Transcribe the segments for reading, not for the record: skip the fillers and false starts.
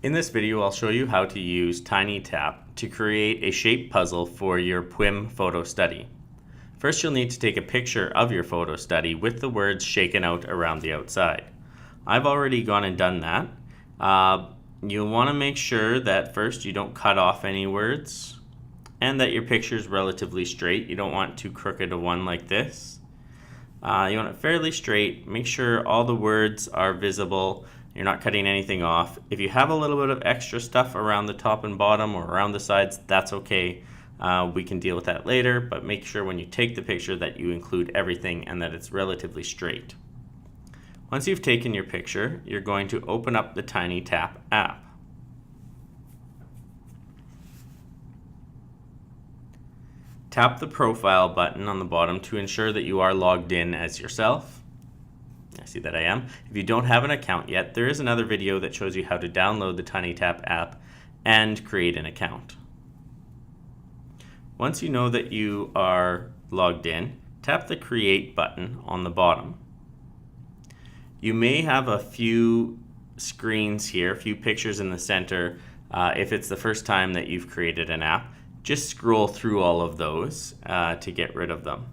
In this video, I'll show you how to use TinyTap to create a shape puzzle for your PWIM photo study. First, you'll need to take a picture of your photo study with the words shaken out around the outside. I've already gone and done that. You'll want to make sure that first you don't cut off any words and that your picture is relatively straight. You don't want too crooked a one like this. You want it fairly straight. Make sure all the words are visible. You're not cutting anything off. If you have a little bit of extra stuff around the top and bottom or around the sides, that's okay. We can deal with that later, but make sure when you take the picture that you include everything and that it's relatively straight. Once you've taken your picture, you're going to open up the TinyTap app. Tap the profile button on the bottom to ensure that you are logged in as yourself. I see that I am. If you don't have an account yet, there is another video that shows you how to download the TinyTap app and create an account. Once you know that you are logged in, tap the Create button on the bottom. You may have a few screens here, a few pictures in the center. If it's the first time that you've created an app, just scroll through all of those to get rid of them.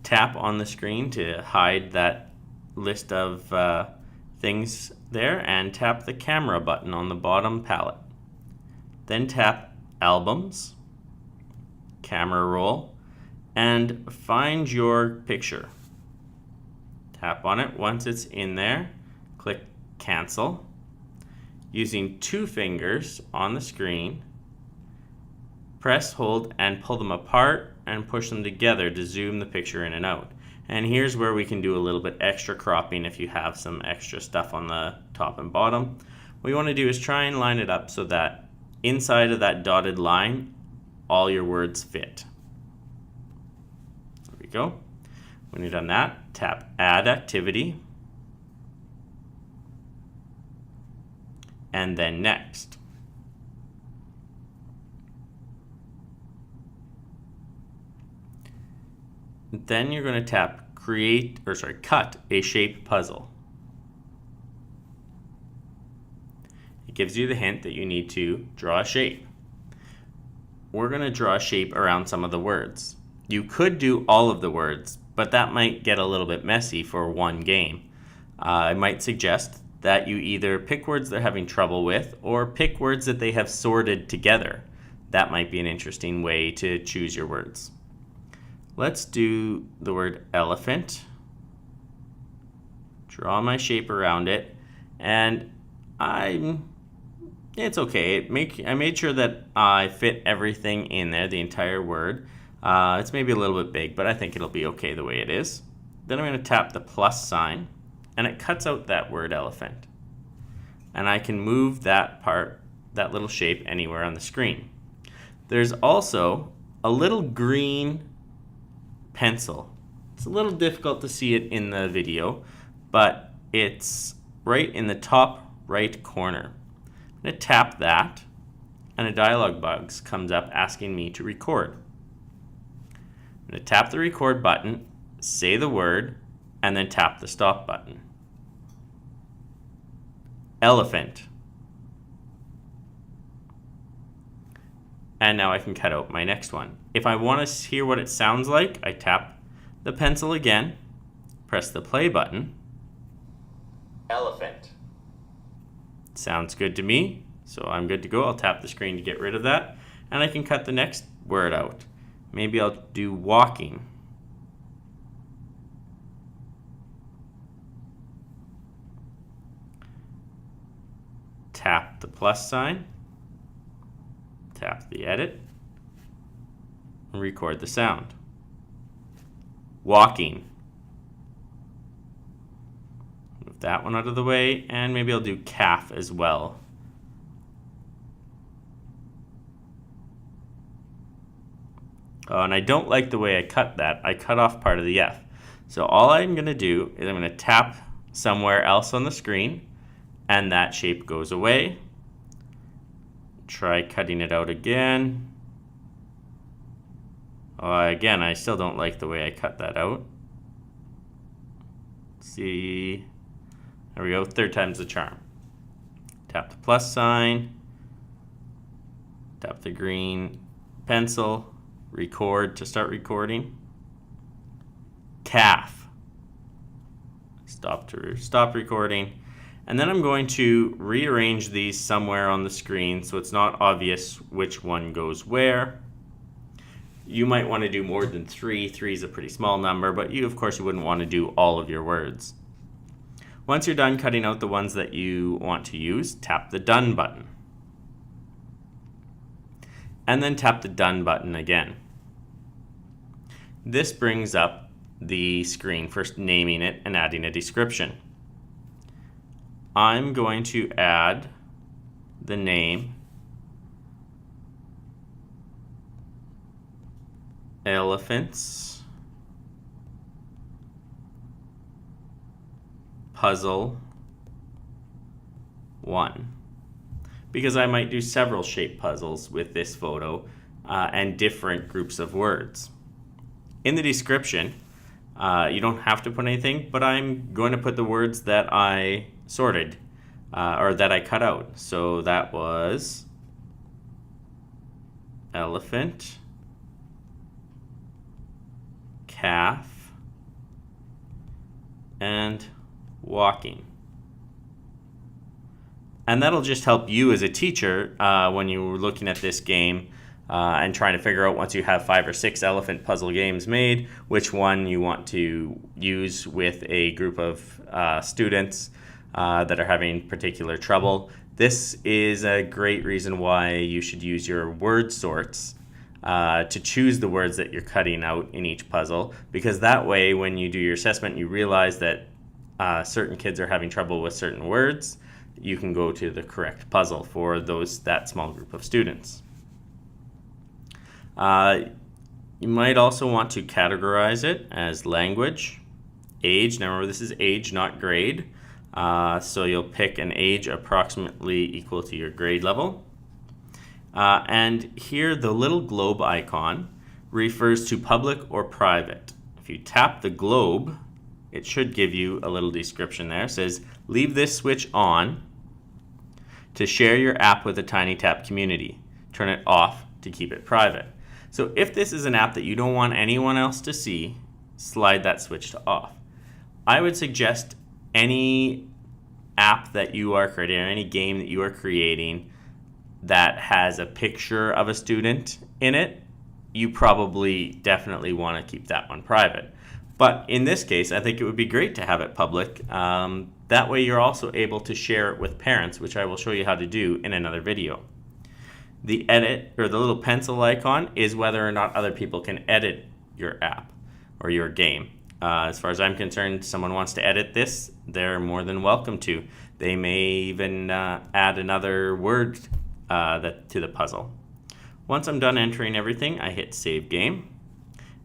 Tap on the screen to hide that list of things there and tap the camera button on the bottom palette. Then tap Albums, Camera Roll, and find your picture. Tap on it. Once it's in there, click Cancel. Using 2 fingers on the screen, press, hold, and pull them apart and push them together to zoom the picture in and out. And here's where we can do a little bit extra cropping if you have some extra stuff on the top and bottom. What you want to do is try and line it up so that inside of that dotted line, all your words fit. There we go. When you're done that, tap Add Activity, and then Next. Then you're going to tap Cut a Shape Puzzle. It gives you the hint that you need to draw a shape. We're going to draw a shape around some of the words. You could do all of the words, but that might get a little bit messy for one game. I might suggest that you either pick words they're having trouble with or pick words that they have sorted together. That might be an interesting way to choose your words. Let's do the word elephant. Draw my shape around it, and it's okay. I made sure that I fit everything in there, the entire word. It's maybe a little bit big, but I think it'll be okay the way it is. Then I'm going to tap the plus sign, and it cuts out that word elephant. And I can move that little shape anywhere on the screen. There's also a little green pencil. It's a little difficult to see it in the video, but it's right in the top right corner. I'm going to tap that, and a dialog box comes up asking me to record. I'm going to tap the record button, say the word, and then tap the stop button. Elephant. And now I can cut out my next one. If I want to hear what it sounds like, I tap the pencil again, press the play button. Elephant. Sounds good to me, so I'm good to go. I'll tap the screen to get rid of that, and I can cut the next word out. Maybe I'll do walking. Tap the plus sign. Tap the edit, and record the sound. Walking. Move that one out of the way, and maybe I'll do calf as well. Oh, and I don't like the way I cut that. I cut off part of the F. So all I'm going to do is I'm going to tap somewhere else on the screen, and that shape goes away. Try cutting it out again. Again, I still don't like the way I cut that out. See, there we go, 3rd time's the charm. tap the plus sign, tap the green pencil, record to start recording, calf, stop to stop recording, and then I'm going to rearrange these somewhere on the screen so it's not obvious which one goes where. You might want to do more than 3. 3 is a pretty small number, but of course you wouldn't want to do all of your words. Once you're done cutting out the ones that you want to use, tap the Done button. And then tap the Done button again. This brings up the screen for naming it and adding a description. I'm going to add the name Elephants Puzzle 1, because I might do several shape puzzles with this photo and different groups of words. In the description, you don't have to put anything, but I'm going to put the words that I sorted or that I cut out. So that was elephant, calf, and walking. And that'll just help you as a teacher when you're looking at this game and trying to figure out, once you have 5 or 6 elephant puzzle games made, which one you want to use with a group of students that are having particular trouble. This is a great reason why you should use your word sorts to choose the words that you're cutting out in each puzzle, because that way when you do your assessment you realize that certain kids are having trouble with certain words, you can go to the correct puzzle for that small group of students. You might also want to categorize it as language, age. Now remember, this is age, not grade. So you'll pick an age approximately equal to your grade level. And here the little globe icon refers to public or private. If you tap the globe, it should give you a little description there. It says, leave this switch on to share your app with the TinyTap community. Turn it off to keep it private. So if this is an app that you don't want anyone else to see, slide that switch to off. I would suggest any app that you are creating, or any game that you are creating that has a picture of a student in it, you probably definitely want to keep that one private. But in this case, I think it would be great to have it public. That way you're also able to share it with parents, which I will show you how to do in another video. The edit, or the little pencil icon, is whether or not other people can edit your app or your game. As far as I'm concerned, someone wants to edit this, they're more than welcome to. They may even add another word to the puzzle. Once I'm done entering everything, I hit Save Game,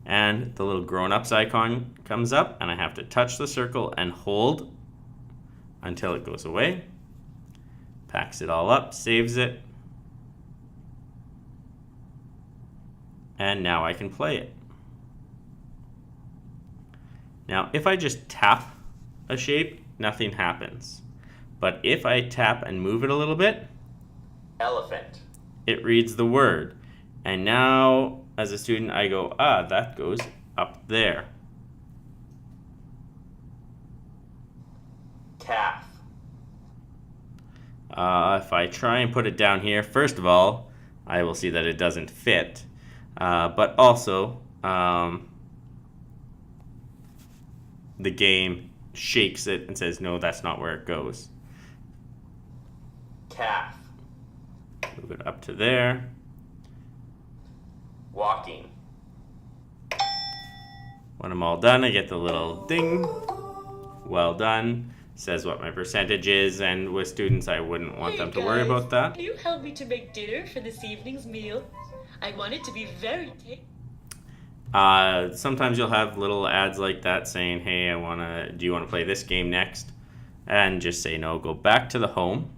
and the little grown-ups icon comes up, and I have to touch the circle and hold until it goes away. Packs it all up, saves it, and now I can play it. Now, if I just tap a shape, nothing happens. But if I tap and move it a little bit, elephant, it reads the word. And now, as a student, I go, that goes up there. Calf. If I try and put it down here, first of all, I will see that it doesn't fit. But also, the game shakes it and says, no, that's not where it goes. Calf. Move it up to there. Walking. When I'm all done, I get the little ding. Well done. Says what my percentage is, and with students, I wouldn't want them to worry about that. Can you help me to make dinner for this evening's meal? I want it to be very tasty. Sometimes you'll have little ads like that saying, hey, do you want to play this game next? And just say no, go back to the home.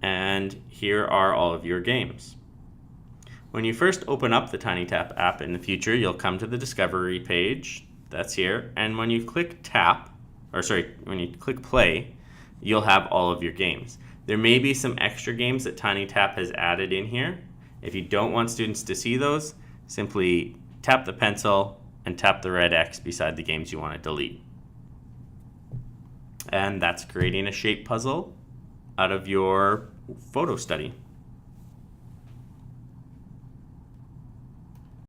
And here are all of your games. When you first open up the TinyTap app in the future, you'll come to the Discovery page. That's here. And when you click when you click play, you'll have all of your games. There may be some extra games that TinyTap has added in here. If you don't want students to see those, simply tap the pencil and tap the red X beside the games you want to delete. And that's creating a shape puzzle out of your photo study.